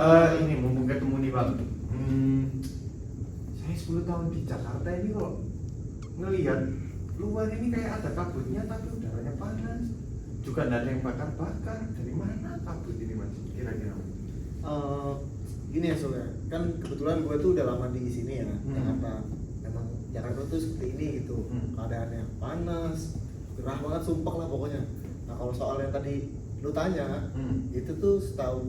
Ini mumpung ketemu nih Bang. Saya 10 tahun di Jakarta ini kok ngelihat luar ini kayak ada kabutnya tapi udaranya panas. Juga nggak ada yang bakar-bakar. Dari mana kabut ini Mas? Kira-kira? Gini ya soalnya, kan kebetulan gue tuh udah lama di sini ya, Jakarta. Memang Jakarta tuh seperti ini gitu, keadaannya panas, gerah banget, sumpah lah pokoknya. Nah kalau soal yang tadi lu tanya, itu tuh setahu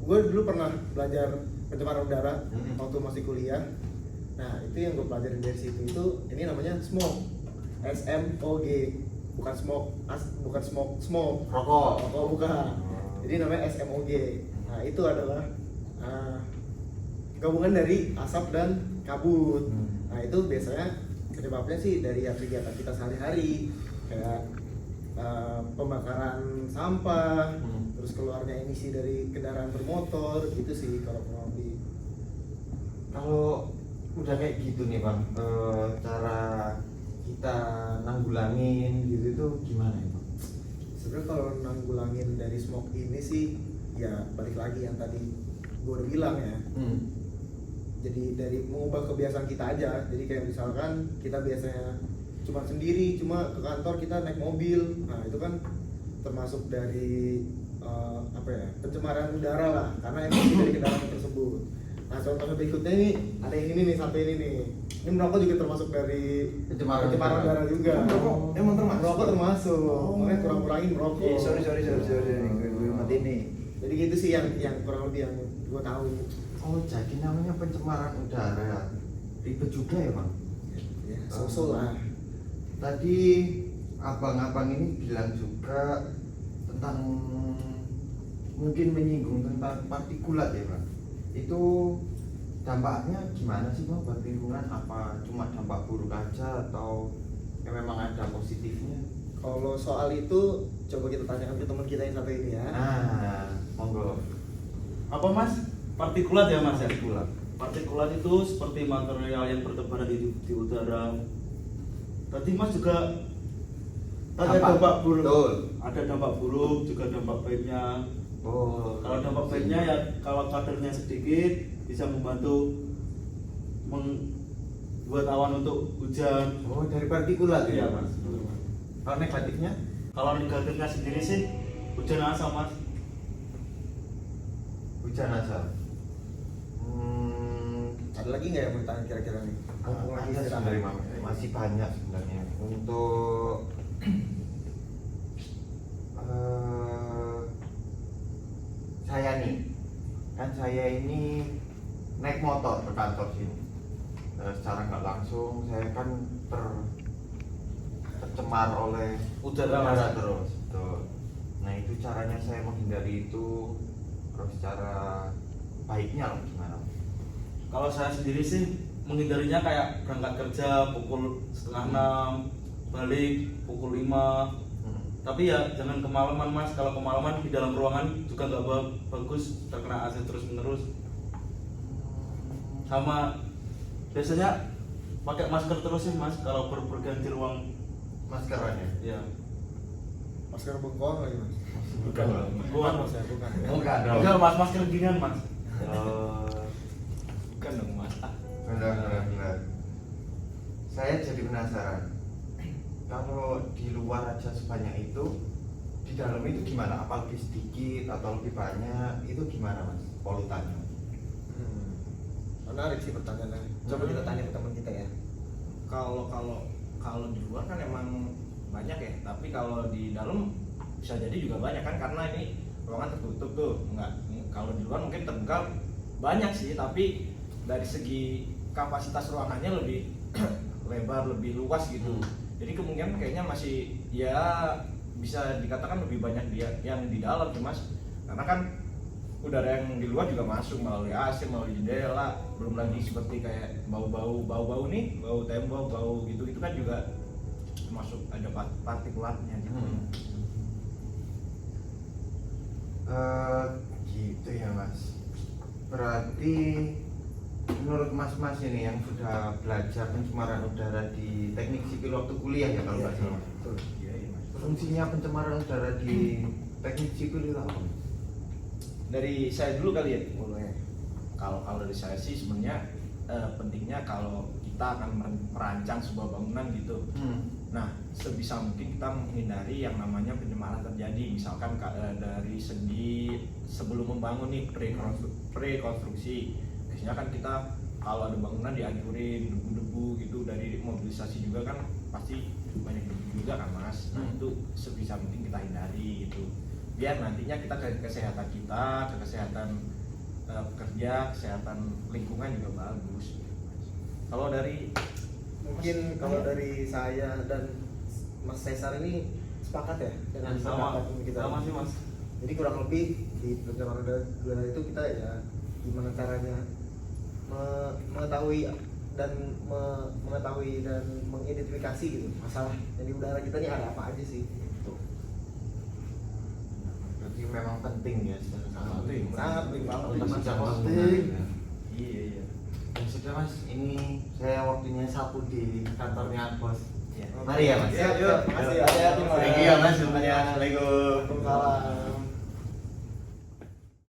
gue dulu pernah belajar pencemaran udara waktu masih kuliah. Nah itu yang gue pelajarin dari situ itu, ini namanya smog, SMOG, bukan smoke, rokok bukan. Jadi namanya SMOG. Nah itu adalah gabungan dari asap dan kabut. Nah itu biasanya penyebabnya sih dari kegiatan kita sehari-hari, kayak pembakaran sampah, terus keluarnya emisi dari kendaraan bermotor, gitu sih kalau kurang lebih. Kalau udah kayak gitu nih Bang, cara kita nanggulangin gitu itu gimana itu? Sebenarnya kalau nanggulangin dari smog ini sih ya balik lagi yang tadi gue udah bilang ya. Jadi dari mengubah kebiasaan kita aja. Jadi kayak misalkan kita biasanya cuma sendiri, cuma ke kantor kita naik mobil. Nah itu kan termasuk dari pencemaran udara lah, karena emisi dari kendaraan tersebut. Nah contohnya berikutnya ini ada yang ini nih, sampai ini nih. Ini merokok juga termasuk dari pencemaran udara juga. Emang termasuk? Merokok termasuk. Makanya kurang-kurangin merokok. Sorry. Gue mati nih. Jadi gitu sih yang kurang lebih yang gue tahu. Oh jadi namanya pencemaran udara. Ribet juga ya Bang? Ya, so lah. Tadi abang-abang ini bilang juga tentang mungkin menyinggung tentang partikulat ya Bang. Itu dampaknya gimana sih Bang buat lingkungan? Apa cuma dampak buruk aja atau ya memang ada positifnya? Kalau soal itu coba kita tanyakan ke teman kita yang satu ini ya. Nah, monggo. Apa Mas? Partikulat ya Mas? Partikulat. Partikulat itu seperti material yang bertebaran di udara. Tadi Mas juga ada dampak buruk. Betul. Ada dampak buruk, juga dampak baiknya. Oh, Kalau dampak baiknya ya kalau kadarnya sedikit bisa membantu membuat awan untuk hujan. Oh, dari partikulat Iya ya Mas. Kalau negatifnya? Kalau negatifnya sendiri sih hujan asam Mas. Hujan asam. Ada lagi nggak yang mau ditanya kira-kira nih? Mumpung lagi Ada istirahat. sebenarnya masih banyak sebenarnya untuk saya nih, kan saya ini naik motor ke kantor sini. Secara nggak langsung saya kan tercemar oleh udara terus. Tuh. Nah itu caranya saya menghindari itu, terus cara baiknya loh gimana? Kalau saya sendiri sih menghindarinya kayak berangkat kerja pukul 5:30, balik pukul 5. Tapi ya jangan kemalaman Mas, kalau kemalaman di dalam ruangan juga nggak bagus, terkena AC terus menerus. Sama biasanya pakai masker terus sih Mas kalau berganti ruang. Maskerannya? Ya. Masker bengkoang lagi mas? Bukan Mas ya, bukan. Enggak dong. Enggak Mas, masker ginian Mas. Bukan dong Mas. Benar. Saya jadi penasaran. Kalau di luar aja sebanyak itu, di dalam itu gimana? Apa lebih sedikit atau lebih banyak? Itu gimana Mas polutannya? Menarik sih pertanyaannya. Coba kita tanya ke teman kita ya. Kalau di luar kan emang banyak ya, tapi kalau di dalam bisa jadi juga banyak kan, karena ini ruangan tertutup tuh. Kalau di luar mungkin terbuka banyak sih, tapi dari segi kapasitas ruangannya lebih lebar, lebih luas gitu. Jadi kemungkinan kayaknya masih ya bisa dikatakan lebih banyak dia yang di dalam sih Mas, karena kan udara yang di luar juga masuk melalui AC, melalui jendela, belum lagi seperti kayak bau-bau nih, bau tembok, bau gitu kan juga termasuk ada partikulatnya gitu. Gitu ya Mas. Berarti menurut Mas ini yang sudah belajar pencemaran udara di teknik sipil waktu kuliah ya kalau nggak salah. Iya Mas. Fungsinya pencemaran udara di teknik sipil itu apa? dari saya dulu kali ya. Boleh. Kalau dari saya sih sebenarnya pentingnya kalau kita akan merancang sebuah bangunan gitu. Nah, sebisa mungkin kita menghindari yang namanya pencemaran terjadi. Misalkan dari segi sebelum membangun nih prekonstruksi. Biasanya kan kita kalau ada bangunan dihancurin debu-debu gitu dari mobilisasi juga kan pasti banyak debu juga kan Mas. Nah, itu sebisa mungkin kita hindari gitu. Biar nantinya kita ke kesehatan kita, ke kesehatan pekerja, kesehatan lingkungan juga bagus. Kalau dari Mungkin kalau dari saya dan Mas Cesar ini sepakat ya dengan sama pendapat kita. sama sih Mas. Jadi kurang lebih di perencanaan udara itu kita ya gimana caranya mengetahui dan mengidentifikasi gitu masalah yang di udara kita ini ada apa aja sih gitu. Berarti memang penting ya Sangat penting. Sangat penting banget Untuk Mas. sejak Penting. iya. Ya sudah Mas, ini saya waktunya sapu di kantornya bos. Iya. Mari ya Mas. Siap, siap. Makasih ya. Thank you ya Mas semuanya. Assalamualaikum. Waalaikumsalam.